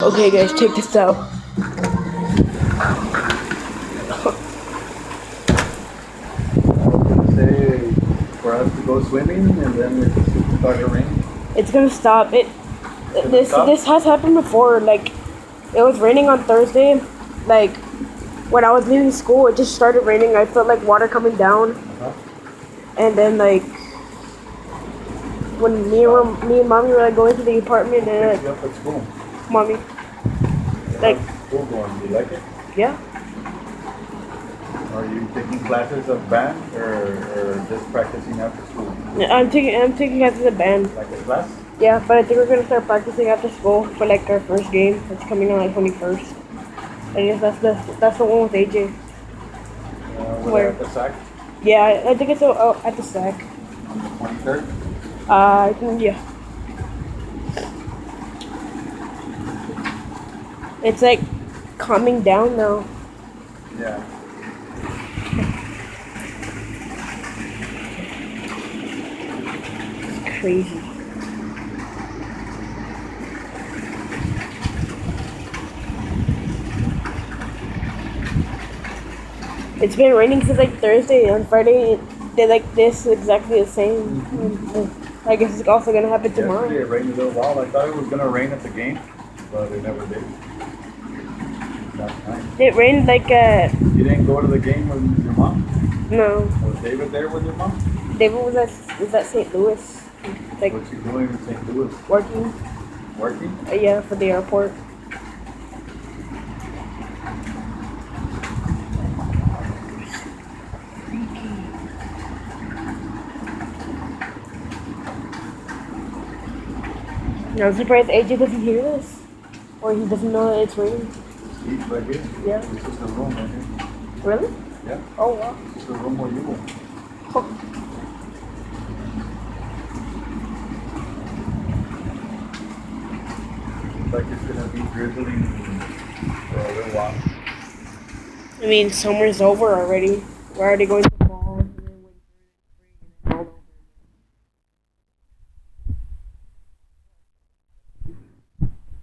Okay guys, check this out. Say for us to go swimming and then it started raining. It's gonna stop. This stop? this has happened before. Like, it was raining on Thursday. Like, when I was leaving school, it just started raining. I felt like water coming down, and then like when me and mommy were like going to the apartment and Picked you up at school. mommy, like, How's school going? Do you like it? yeah, Are you taking classes of band or just practicing after school? I'm taking classes a band. Like a class? Yeah, but I think we're gonna start practicing after school for like our first game. It's coming on like 21st. I guess that's the one with AJ. Where? At the SAC Yeah, I think it's at the SAC. on the 23rd? I think, yeah. It's like calming down now. Yeah. It's crazy. It's been raining since like Thursday. On Friday, they're like this exactly the same. I guess it's also gonna happen tomorrow. Yesterday it rained a little while. I thought it was gonna rain at the game, but it never did. That's nice. It rained like You didn't go to the game with your mom? no. Was David there with your mom? David was at St. Louis, like What's he doing in St. Louis? working. Working? Yeah, for the airport. I'm surprised AJ doesn't hear this, or he doesn't know that it's raining. He's right here. Yeah. This is the room right here. Really? Yeah. Oh wow. This is the room where you were. Looks like it's gonna be drizzling for a little while. I mean, summer's over already. We're already going to